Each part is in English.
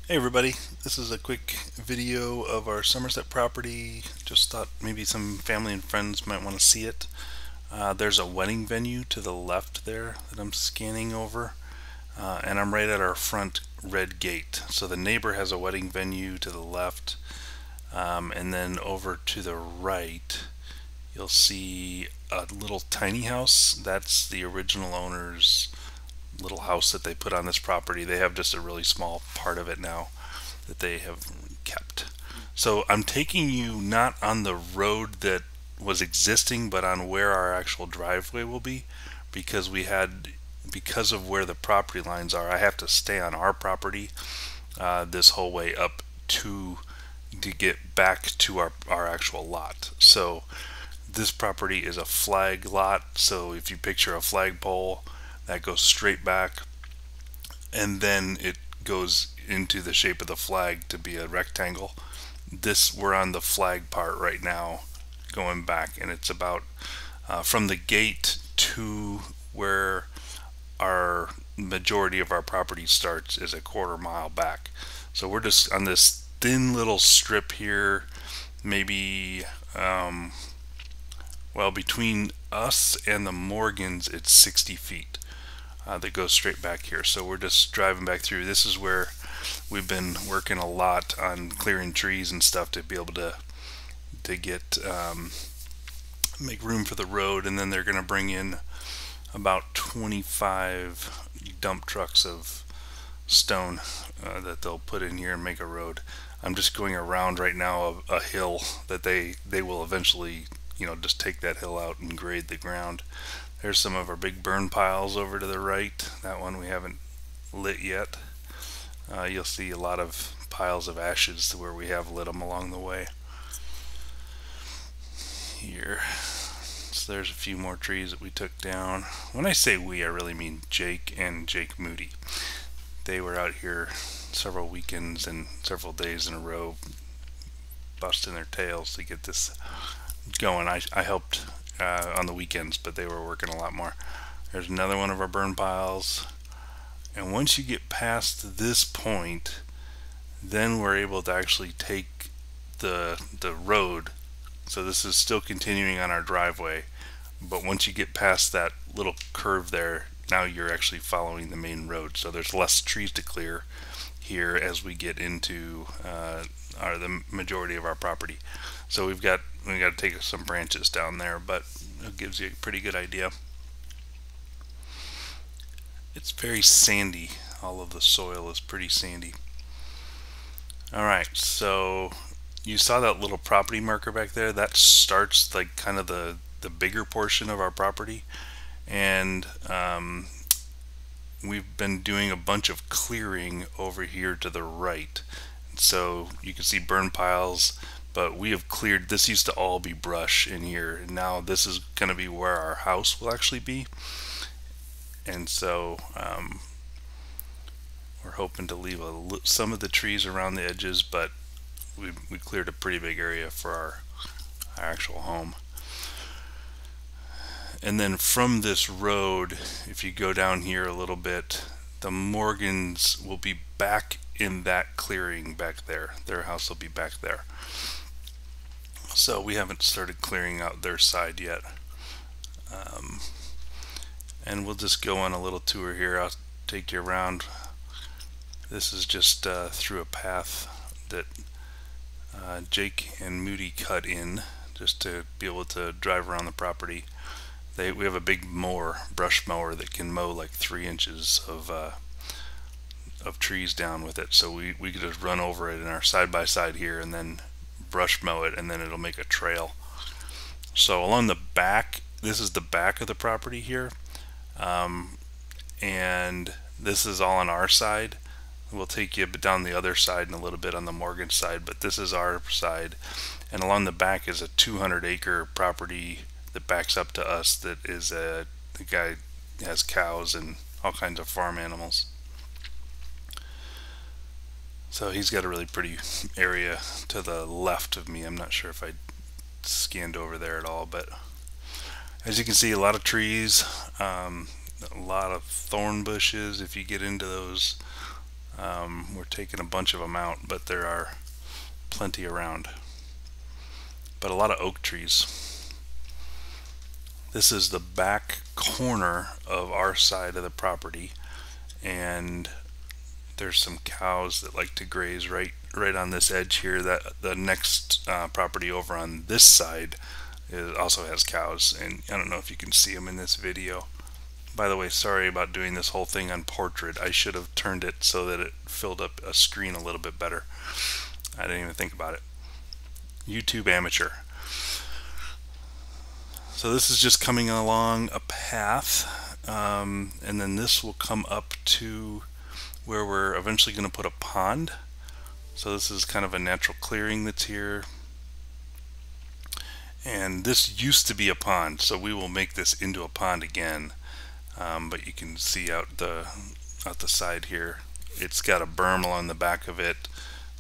Hey everybody, this is a quick video of our Somerset property. Just thought maybe some family and friends might want to see it. There's a wedding venue to the left there that I'm scanning over, and I'm right at our front red gate. So the neighbor has a wedding venue to the left, and then over to the right you'll see a little tiny house. That's the original owner's little house that they put on this property. They have just a really small part of it now that they have kept. So I'm taking you not on the road that was existing, but on where our actual driveway will be, because because of where the property lines are, I have to stay on our property this whole way up to get back to our actual lot. So this property is a flag lot, so if you picture a flagpole that goes straight back, and then it goes into the shape of the flag to be a rectangle. We're on the flag part right now, going back, and it's about from the gate to where our majority of our property starts is a quarter-mile back. So we're just on this thin little strip here, maybe well, between us and the Morgans it's 60 feet. That goes straight back here. So we're just driving back through. This is where we've been working a lot on clearing trees and stuff to be able to get make room for the road. And then they're going to bring in about 25 dump trucks of stone that they'll put in here and make a road. I'm just going around right now a hill that they will eventually, just take that hill out and grade the ground. There's some of our big burn piles over to the right. That one we haven't lit yet. You'll see a lot of piles of ashes where we have lit them along the way. Here. So there's a few more trees that we took down. When I say we, I really mean Jake and Jake Moody. They were out here several weekends and several days in a row busting their tails to get this going. I helped on the weekends, but they were working a lot more. There's another one of our burn piles, and once you get past this point, then we're able to actually take the road. So this is still continuing on our driveway, but once you get past that little curve there, now you're actually following the main road. So there's less trees to clear here as we get into the majority of our property. So we got to take some branches down there, but it gives you a pretty good idea. It's very sandy. All of the soil is pretty sandy. Alright, so you saw that little property marker back there? That starts like kind of the bigger portion of our property, and we've been doing a bunch of clearing over here to the right. So you can see burn piles, but we have cleared. This used to all be brush in here, and now this is going to be where our house will actually be. And so we're hoping to leave some of the trees around the edges, but we cleared a pretty big area for our actual home. And then from this road, if you go down here a little bit, the Morgans will be back in that clearing back there. Their house will be back there. So we haven't started clearing out their side yet. And we'll just go on a little tour here. I'll take you around. This is just through a path that Jake and Moody cut in just to be able to drive around the property. We have a big brush mower that can mow like 3 inches of trees down with it. So we could just run over it in our side-by-side here and then brush mow it, and then it'll make a trail. So along the back, this is the back of the property here, and this is all on our side. We'll take you down the other side in a little bit on the Morgan side, but this is our side. And along the back is a 200-acre property that backs up to us. That is the guy has cows and all kinds of farm animals. So he's got a really pretty area to the left of me. I'm not sure if I scanned over there at all, but as you can see, a lot of trees, a lot of thorn bushes. If you get into those We're taking a bunch of them out, but there are plenty around. But a lot of oak trees. This is the back corner of our side of the property, and there's some cows that like to graze right on this edge here. That the next property over on this side also has cows, and I don't know if you can see them in this video. By the way, sorry about doing this whole thing on portrait. I should have turned it so that it filled up a screen a little bit better. I didn't even think about it. YouTube amateur. So this is just coming along a path, and then this will come up to where we're eventually going to put a pond. So this is kind of a natural clearing that's here, and this used to be a pond, so we will make this into a pond again. But you can see out the side here, it's got a berm along the back of it.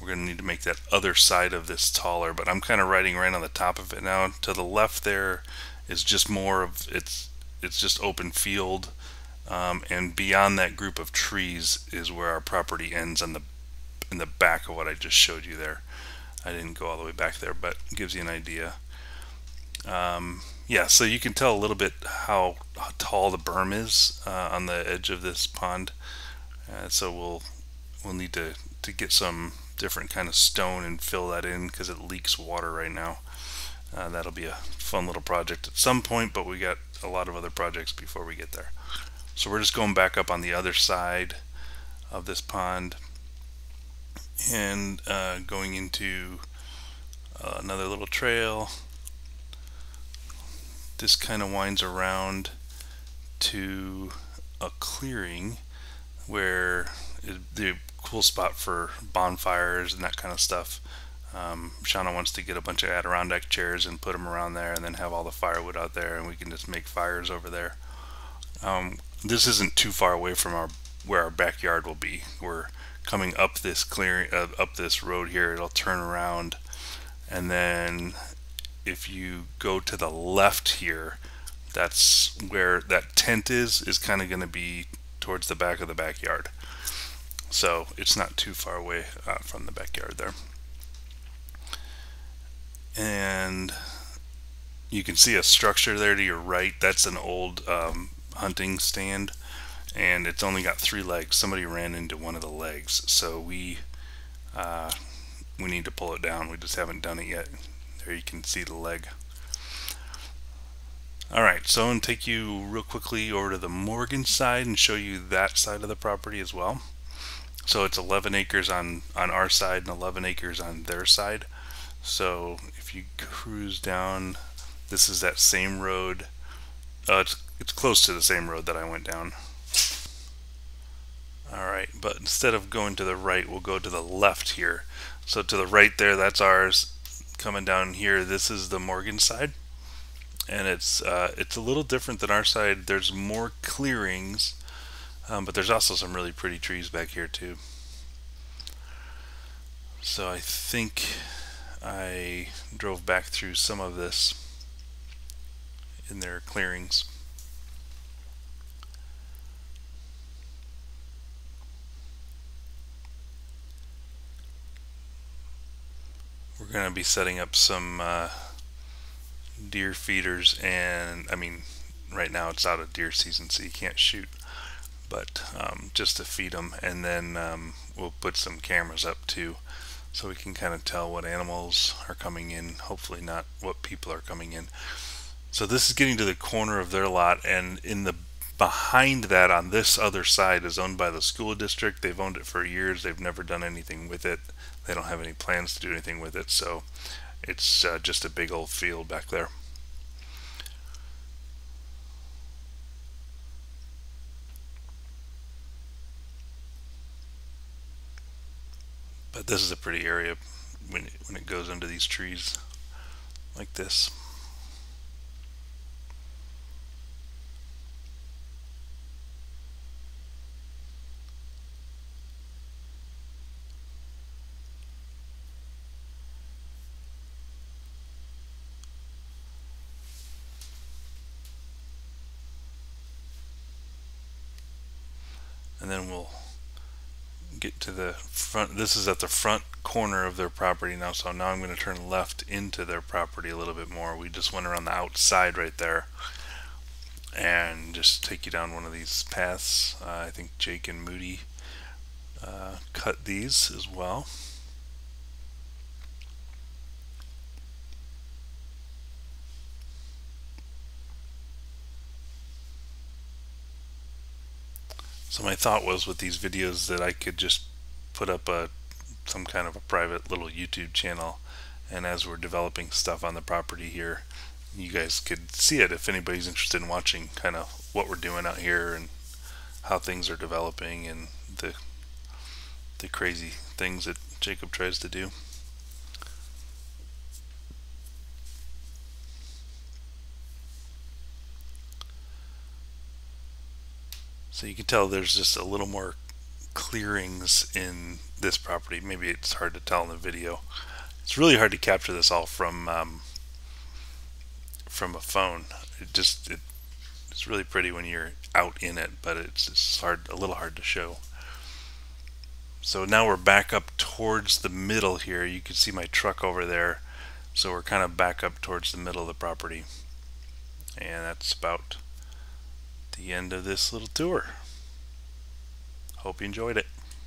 We're going to need to make that other side of this taller, but I'm kind of riding right on the top of it now. To the left there is just more of it's just open field, and beyond that group of trees is where our property ends in the back of what I just showed you there. I didn't go all the way back there, but it gives you an idea. Yeah, so you can tell a little bit how tall the berm is on the edge of this pond. So we'll need to get some different kind of stone and fill that in because it leaks water right now. That'll be a fun little project at some point, but we got a lot of other projects before we get there. So we're just going back up on the other side of this pond and going into another little trail. This kind of winds around to a clearing where the cool spot for bonfires and that kind of stuff. Shauna wants to get a bunch of Adirondack chairs and put them around there, and then have all the firewood out there, and we can just make fires over there. This isn't too far away from where our backyard will be. We're coming up this clearing, up this road here. It'll turn around, and then if you go to the left here, that's where that tent is kind of going to be towards the back of the backyard. So it's not too far away from the backyard there. And you can see a structure there to your right. That's an old hunting stand, and it's only got 3 legs. Somebody ran into one of the legs, so we need to pull it down. We just haven't done it yet. There you can see the leg. Alright, so I'm going to take you real quickly over to the Morgan side and show you that side of the property as well. So it's 11 acres on our side and 11 acres on their side. So if you cruise down, this is that same road. It's close to the same road that I went down. Alright, but instead of going to the right, we'll go to the left here. So to the right there, that's ours. Coming down here, this is the Morgan side, and it's a little different than our side. There's more clearings, but there's also some really pretty trees back here too. So I think I drove back through some of this in their clearings. We're going to be setting up some deer feeders, and I mean, right now it's out of deer season, so you can't shoot, but just to feed them, and then we'll put some cameras up too, so we can kind of tell what animals are coming in, hopefully not what people are coming in. So this is getting to the corner of their lot, and in the behind that on this other side is owned by the school district. They've owned it for years. They've never done anything with it. They don't have any plans to do anything with it, so it's just a big old field back there. But this is a pretty area when it goes under these trees like this. And then we'll get to the front. This is at the front corner of their property now, so now I'm going to turn left into their property a little bit more. We just went around the outside right there and just take you down one of these paths. I think Jake and Moody cut these as well. So my thought was with these videos that I could just put up some kind of a private little YouTube channel, and as we're developing stuff on the property here, you guys could see it if anybody's interested in watching kind of what we're doing out here and how things are developing and the crazy things that Jacob tries to do. So you can tell there's just a little more clearings in this property. Maybe it's hard to tell in the video. It's really hard to capture this all from a phone. It's really pretty when you're out in it, but it's a little hard to show. So now we're back up towards the middle here. You can see my truck over there. So we're kind of back up towards the middle of the property. And that's about the end of this little tour. Hope you enjoyed it.